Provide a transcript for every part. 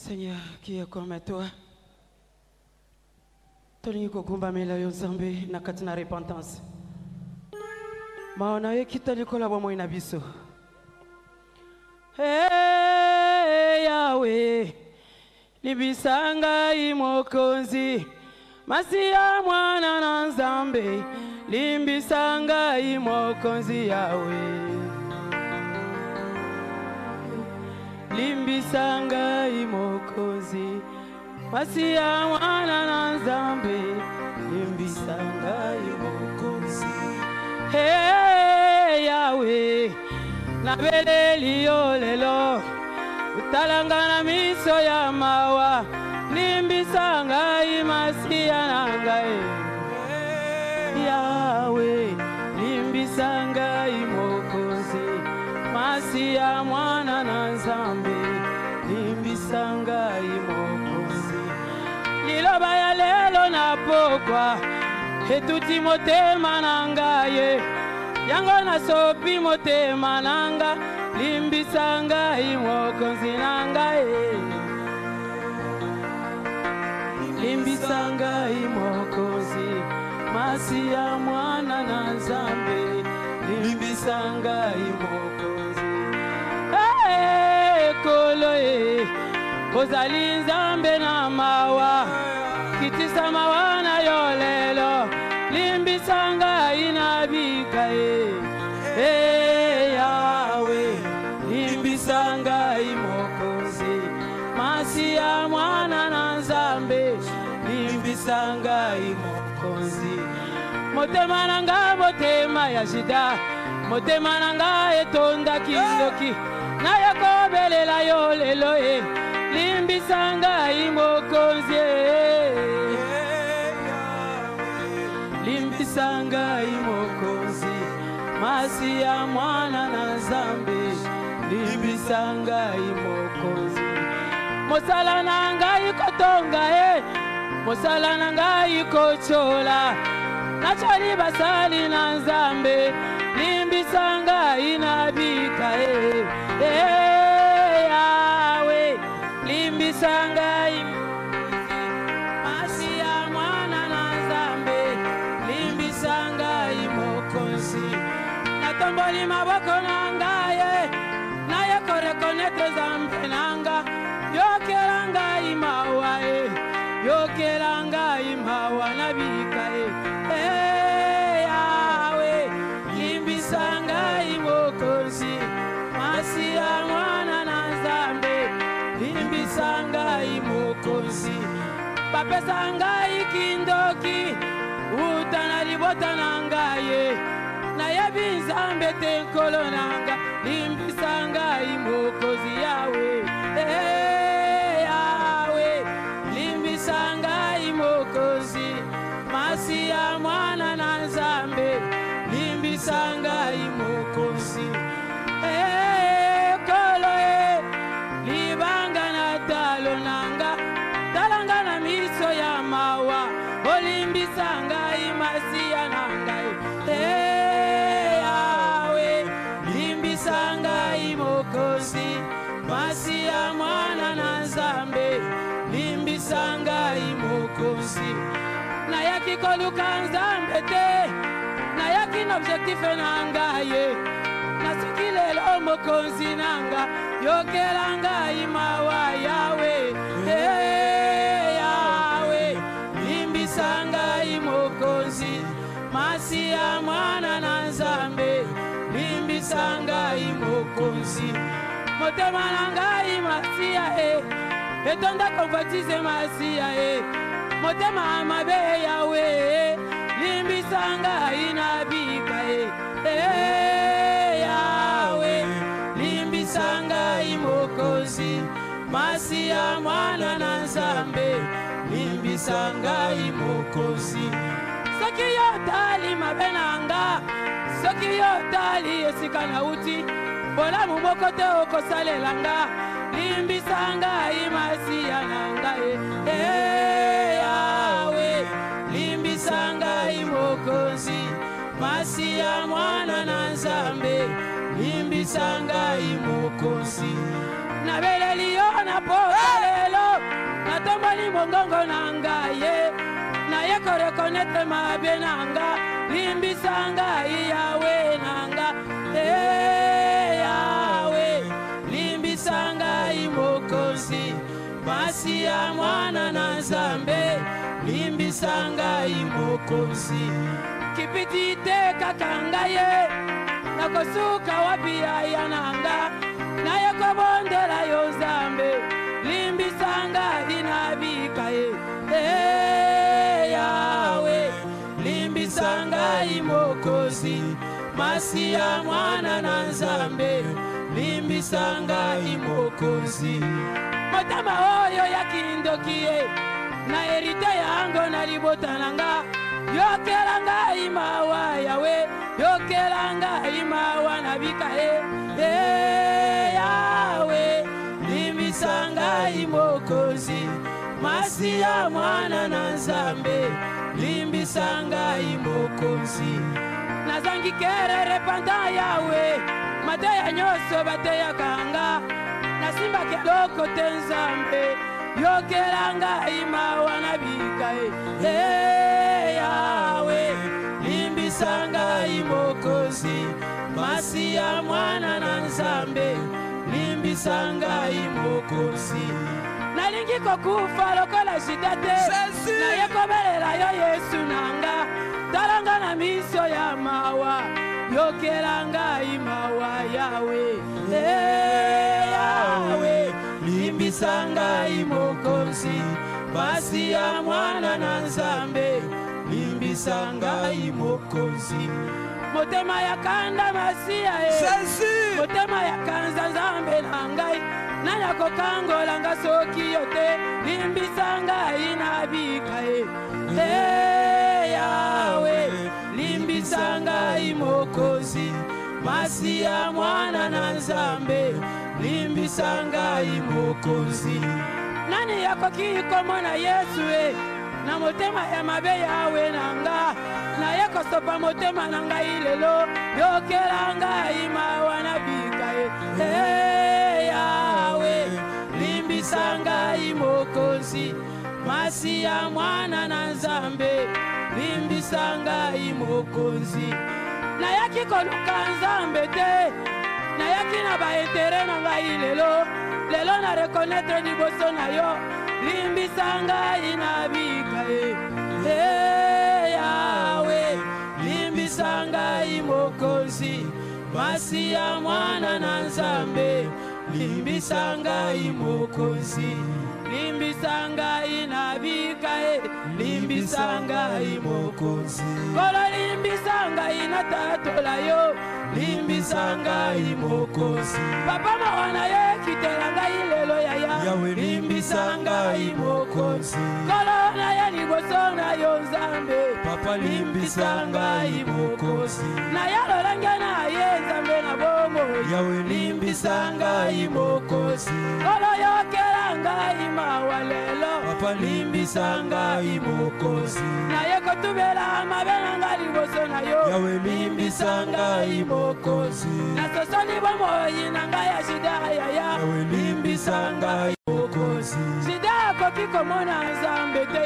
Seigneur, qui est comme toi. Tony Kokumba Melayo Zambe, Nakatina repentance. Maona yekita likola bomo inabiso. Hey Yahweh, libisanga imokonzi. Masia mwana na Zambe, limbisanga imokonzi Yahweh. Limbisanga imokonzi. Masia mwana na Zambe, limbisanga imokonzi. Hey Yahweh, nabele liyo lelo, utalanga na miso ya mawa, limbisanga imasia nangae. Yahweh, limbisanga imokonzi. Masia mwana na Zambe, limbisanga imokonzi. Liloba ya lelo na pokwa, etuti motema nangaye. Yango na sopi motema nanga, limbisanga imokonzi nangaye. Limbisanga imokonzi. Masia mwana na Zambe, limbisanga imokonzi. Hey, kolo ozali Nzambe na mawa, kitisa mawa na yolelo, limbisanga inabika Hey Yahweh, limbisanga imokonzi. Masia mwana na Nzambe, limbisanga imokonzi. Motema nanga motema ya shida, motema nanga etonda kindoki, na yakobelela yo lelo limbisanga imokonzi. Limbisanga imokonzi. Masia mwana na Nzambe, limbisanga imokonzi. Mosala nanga ikotonga mosala nanga ikochola, nachali basali na Nzambe, limbisanga inabika Yahweh, limbisanga imokonzi. Masia mwana na Nzambe, limbisanga imokonzi. Natomboli maboko nangaye, naye korekonetre Nzambe nanga, yokelanga imawa yokelanga imawa nabika Yahweh, limbisanga imokonzi. Masia mwana na Nzambe, limbisanga imokonzi. Bapesanga ikindoki, utana libota nangaye, nayebi Nzambe tenkolo nanga, limbisanga imokonzi Yahweh. Yahweh, limbisanga imokonzi. Masia mwana na Nzambe, limbisanga imokonzi. Kolo libanga na talo nanga, talanga na miso ya mawa, olimbisanga imasia nanga Yahweh, limbisanga imokonzi. Masia mwana na Nzambe, limbisanga imokonzi. Na yaki koluka Nzambe te, na yaki n'objectif nangaye, na soki lelo mokonzi nanga, yokelanga imawa Yahweh. Yahweh, limbisanga imokonzi. Masia mwana na Nzambe, limbisanga imokonzi. Motema nangai Masia etonda konvoitize Masia motema mabe Yahweh, limbisanga inabika Yahweh, limbisanga imokonzi. Masia mwana na Nzambe, limbisanga imokonzi. Soki yotali mabe nanga, soki yotali esika nauti, bolamu moko te okosalelanga, limbisanga imasia nanga Yahweh, limbisanga imokonzi. Masia mwana na Nzambe, limbisanga imokonzi. Na beleli yo na pokelelo, mongongo nanga ye na ye ko reconnaître mabe nanga limbisanga yawe nanga yawe limbisanga imokozi masi ya mwana na Nzambe limbisanga imokozi kipiti te kakanga ye nakosuka wapi ya nanga na ye ko bondela yo Nzambe limbisanga inabika ye yawe limbisanga imokozi masi ya mwana na Nzambe limbisanga imokozi motama oyo ya kindokie na erite yango na libotananga yokelanga imawa yawe yokelanga imawa nabika yawe limbisanga imokozi masi ya mwana na Nzambe limbisanga imokozi nazangi kerere panta yawe mateya nyoso bateya kanga nasimba keloko te Nzambe yokelanga imawa nabika yawe limbisanga imokozi masi ya mwana na Nzambe limbisanga imokozi nalingi kokufa lokola shida te naye kobelela yo Yesu nanga talanga na miso ya mawa yokelanga imawa yawe yawe limbisanga imokozi masi ya mwana na Nzambe limbisanga imokozi motema ya kanda masia motema ya kanza Nzambe na ngai nanya kokangolanga soki yote limbisanga inabika yawe limbisanga imokozi masi ya mwana na Nzambe limbisanga imokozi nani yako kikomona Yesu na motema ya mabe yawe nanga na yako sopa motema nanga ilelo yokelanga imawa nabika yawe limbisanga imokozi masi ya mwana na Nzambe limbisanga imokozi na yaki koluka Nzambe te na yaki na baintere na ngai lelo na reconnaître liboso na yo limbisanga inabika yawe limbisanga imokozi masi ya mwana na Nzambe limbisanga imokozi limbisanga inabika limbisanga imokozi kolo limbisanga inatatola yo limbisanga imokozi papa mawana ye kitelanga ilelo yawe limbisanga imokozi kolo na ye liboso na yo Nzambe papa limbisanga imokozi na ya lolange na ye Nzambe na bomo yawe limbisanga imokozi kolo yokelanga imawa lelo papa limbisanga imokozi na ye kotubela mabenanga liboso na yo yawe limbisanga imokozi na sosoni bomoyi nanga ya shida yawe limbisanga imokozi shida koki komona Nzambe te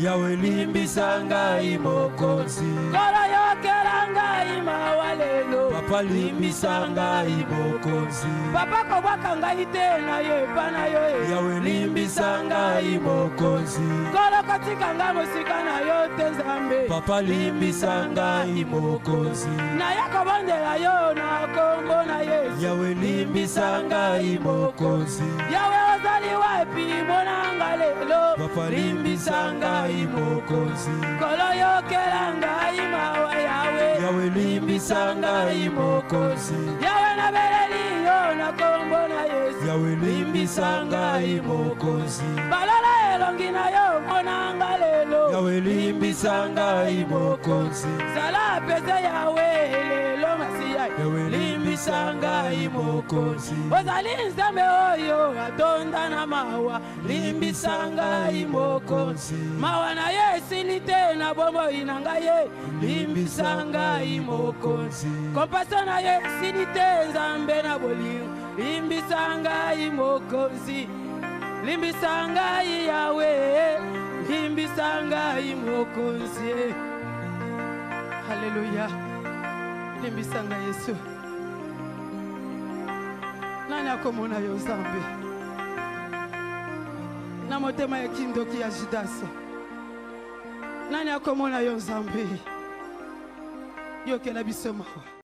yawe limbisanga imokozi kolo yokelanga imawa lelo papa limbisanga imokozi papa kobwakanga ite na ye pana yo yawe limbisanga imokozi kolo kotikanga mosika na yo te Nzambe papa limbisanga imokozi na ye kobondela yo na kombo na Yesu yawe limbisanga imokozi yawe ozali wapi monanga lelo papa limbisanga imokozi kolo yokelanga imawa yawe limbisanga imokozi yawe na beleli yo na kombo na Yesu yawe limbisanga imokozi balala elongi na yo monanga lelo yawe limbisanga imokozi sala pese yawe lelo masiya yawe limbisanga imokozi ozali Nzambe oyo atonda na mawa limbisanga imokozi mawa na Yesu lite na bombo inanga ye limbisanga imokozi kompasa na Yesu lite Nzambe na bolingo limbisanga imokozi limbisa ngai Yawe, limbisa ngai mokonzi. Haleluya. Limbisa ngai Yesu. Nani akomona yo Nzambe na motema ya kindoki ya Judasi? Nani akomona yo Nzambe? Yokela biso mawa.